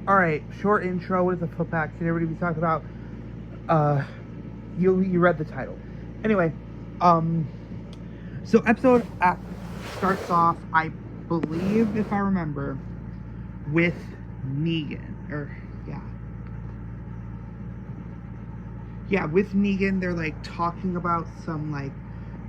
All right, short intro. What is a footpack? Today we're going to be talking about. Uh, you read the title. Anyway, um, so episode act starts off, I believe, if I remember, with Negan. With Negan. They're like talking about some like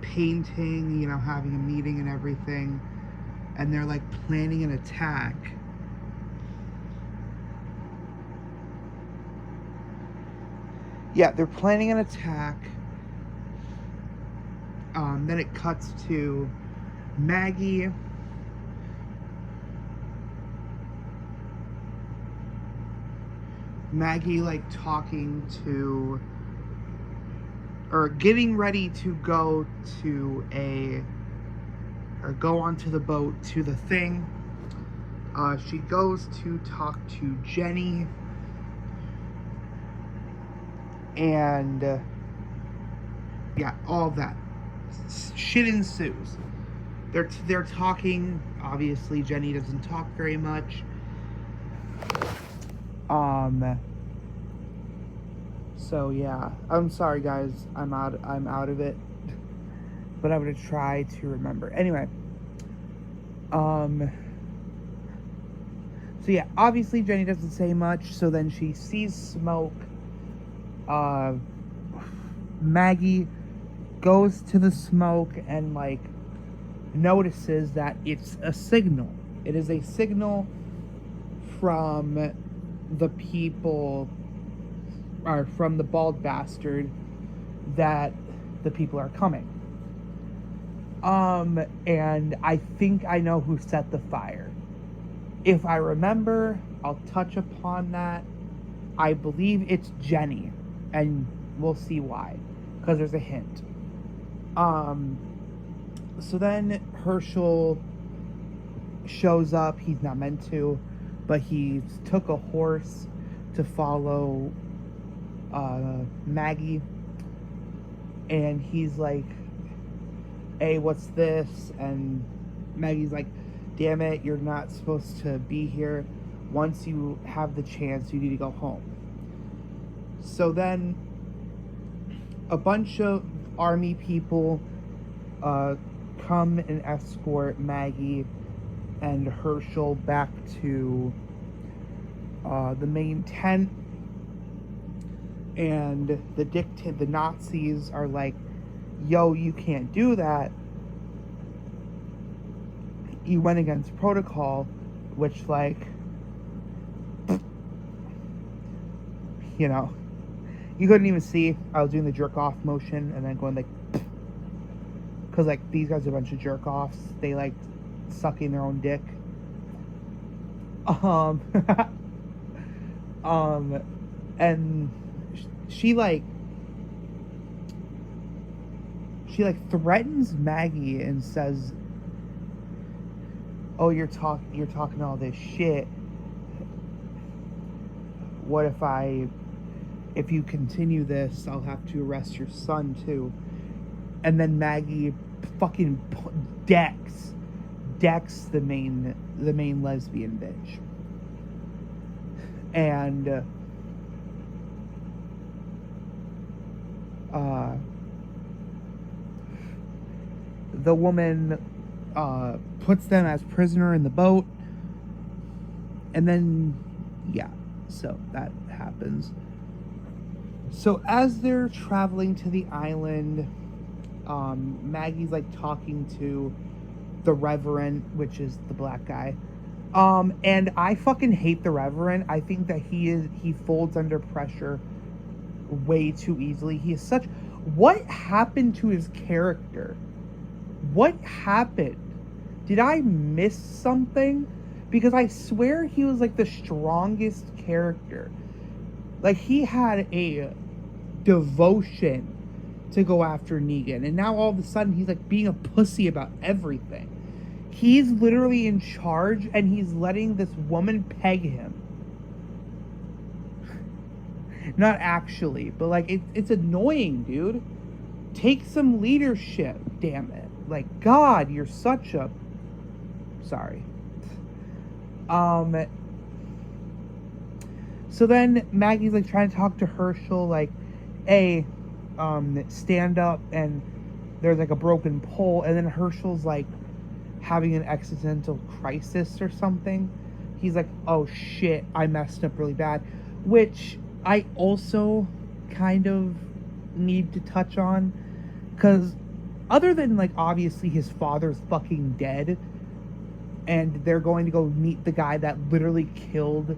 painting, having a meeting and everything, and they're like planning an attack. Yeah, they're planning an attack. Then it cuts to Maggie. Maggie, like, talking to, or getting ready to go onto the boat to the thing. She goes to talk to Jenny, and all that shit ensues. They're talking. Obviously, Jenny doesn't talk very much. So yeah, I'm sorry guys. I'm out of it. But I'm gonna try to remember. Anyway. So yeah, obviously Jenny doesn't say much. So then she sees smoke. Maggie goes to the smoke and like notices that it's a signal. It is a signal from the people, or from the bald bastard, that the people are coming. And I think I know who set the fire. If I remember, I'll touch upon that. I believe it's Jenny, and we'll see why, because there's a hint. So then Herschel shows up. He's not meant to, but he took a horse to follow Maggie, and he's like, hey, what's this? And Maggie's like, damn it, you're not supposed to be here. Once you have the chance, you need to go home. So then a bunch of army people come and escort Maggie and Herschel back to the main tent. And the Nazis are like, yo, you can't do that. You went against protocol, which, like, you couldn't even see. I was doing the jerk off motion and then going like, because like these guys are a bunch of jerk offs. They like sucking their own dick. And she threatens Maggie and says, oh, you're talking all this shit. What if you continue this, I'll have to arrest your son too. And then Maggie fucking decks the main lesbian bitch. And the woman puts them as prisoner in the boat, and then so that happens. So as they're traveling to the island, Maggie's like talking to the Reverend, which is the black guy. And I fucking hate the Reverend. I think that he folds under pressure way too easily. He is such... What happened to his character? What happened? Did I miss something? Because I swear he was like the strongest character. Like, he had a devotion to go after Negan, and now all of a sudden he's like being a pussy about everything. He's literally in charge, and he's letting this woman peg him. Not actually, but like it's annoying, dude. Take some leadership, damn it. Like, God, you're such a... Sorry. So then Maggie's like trying to talk to Herschel, like, hey, stand up, and there's like a broken pole, and then Herschel's like having an existential crisis or something. He's like, oh shit, I messed up really bad. Which I also kind of need to touch on, because other than like obviously his father's fucking dead, and they're going to go meet the guy that literally killed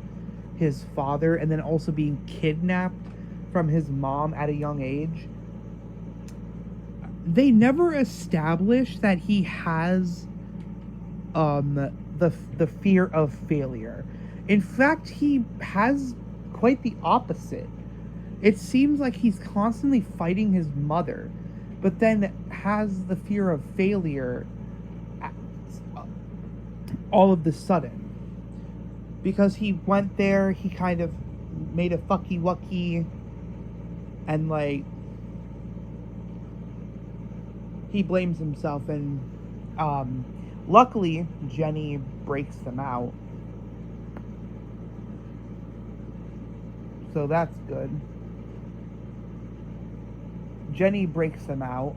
his father, and then also being kidnapped from his mom at a young age, they never establish that he has the fear of failure. In fact, he has quite the opposite. It seems like he's constantly fighting his mother, but then has the fear of failure all of the sudden. Because he went there, he kind of made a fucky wucky, and like he blames himself, and luckily Jenny breaks them out, so that's good. Jenny breaks them out.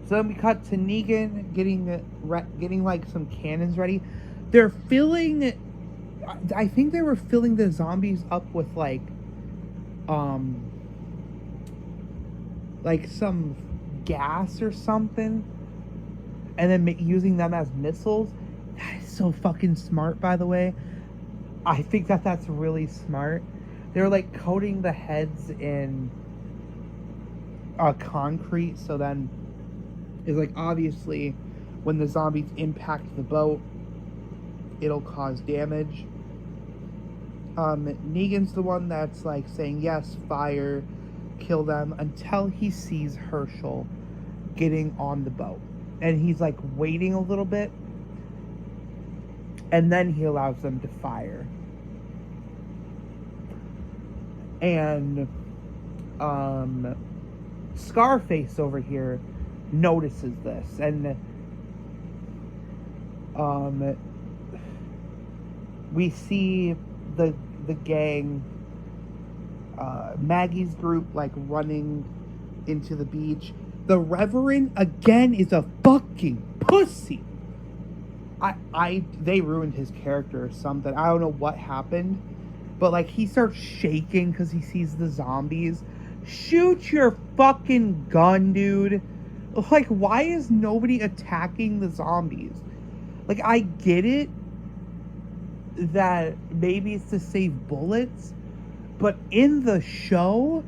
So then we cut to Negan getting like some cannons ready. They're filling. I think they were filling the zombies up with like some gas or something, and then using them as missiles. That is so fucking smart, by the way. I think that's really smart. They're like coating the heads in concrete, so then it's like obviously when the zombies impact the boat, it'll cause damage. Negan's the one that's like saying yes, fire, kill them, until he sees Herschel getting on the boat, and he's like waiting a little bit, and then he allows them to fire. And Scarface over here notices this, and we see the gang, Maggie's group, like running into the beach. The Reverend again is a fucking pussy. They ruined his character or something. I don't know what happened, but like he starts shaking because he sees the zombies. Shoot your fucking gun, dude. Like, why is nobody attacking the zombies? Like, I get it that maybe it's to save bullets, but in the show,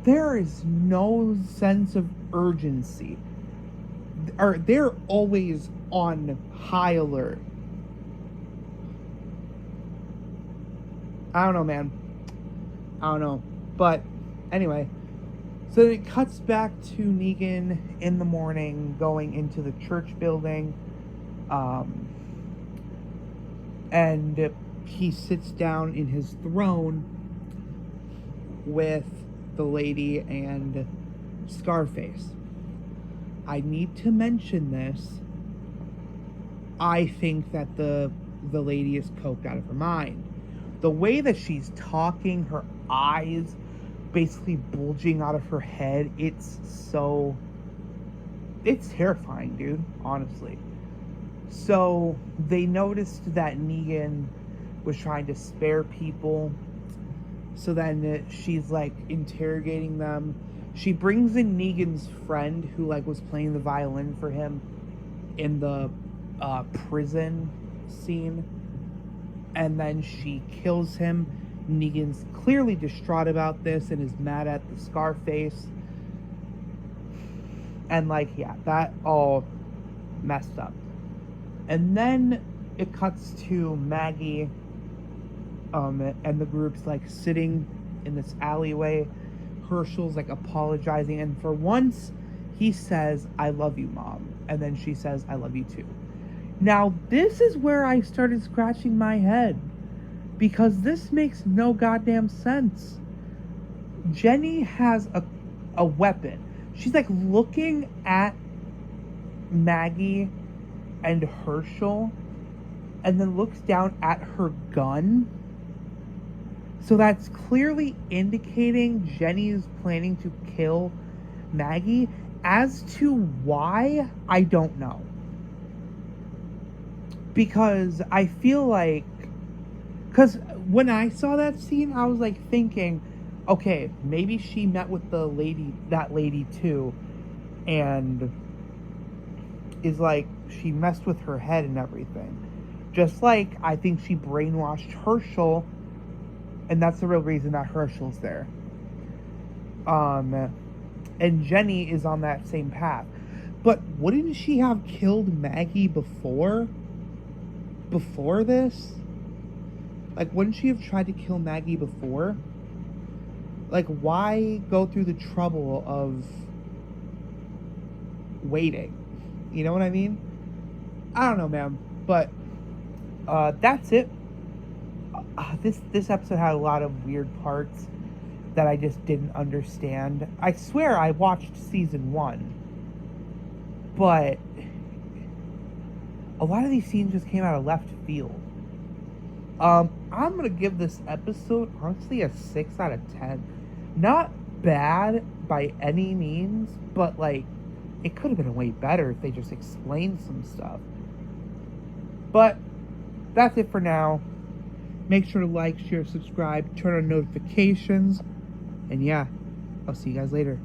there is no sense of urgency. Or they're always on high alert. I don't know, man. I don't know. But anyway, so it cuts back to Negan in the morning going into the church building. And he sits down in his throne with the lady and Scarface. I need to mention this. I think that the lady is coked out of her mind. The way that she's talking, her eyes basically bulging out of her head, it's terrifying, dude, honestly. So they noticed that Negan was trying to spare people. So then she's like interrogating them. She brings in Negan's friend who like was playing the violin for him in the prison scene. And then she kills him. Negan's clearly distraught about this and is mad at the Scarface. And like, yeah, that all messed up. And then it cuts to Maggie and the group's like sitting in this alleyway. Herschel's like apologizing, and for once he says, "I love you, Mom," and then she says, "I love you too." Now this is where I started scratching my head, because this makes no goddamn sense. Jenny has a weapon. She's like looking at Maggie and Herschel and then looks down at her gun. So that's clearly indicating Jenny's planning to kill Maggie. As to why, I don't know. Because I feel like... Because when I saw that scene, I was like thinking, okay, maybe she met with that lady too, and is like, she messed with her head and everything. Just like I think she brainwashed Herschel, and that's the real reason that Herschel's there. And Jenny is on that same path. But wouldn't she have killed Maggie before this? Like, wouldn't she have tried to kill Maggie before? Like, why go through the trouble of waiting? You know what I mean? I don't know, man. But that's it. This episode had a lot of weird parts that I just didn't understand. I swear I watched season 1. But a lot of these scenes just came out of left field. I'm gonna give this episode, honestly, a 6 out of 10. Not bad by any means, but like, it could have been way better if they just explained some stuff. But that's it for now. Make sure to like, share, subscribe, turn on notifications, and yeah, I'll see you guys later.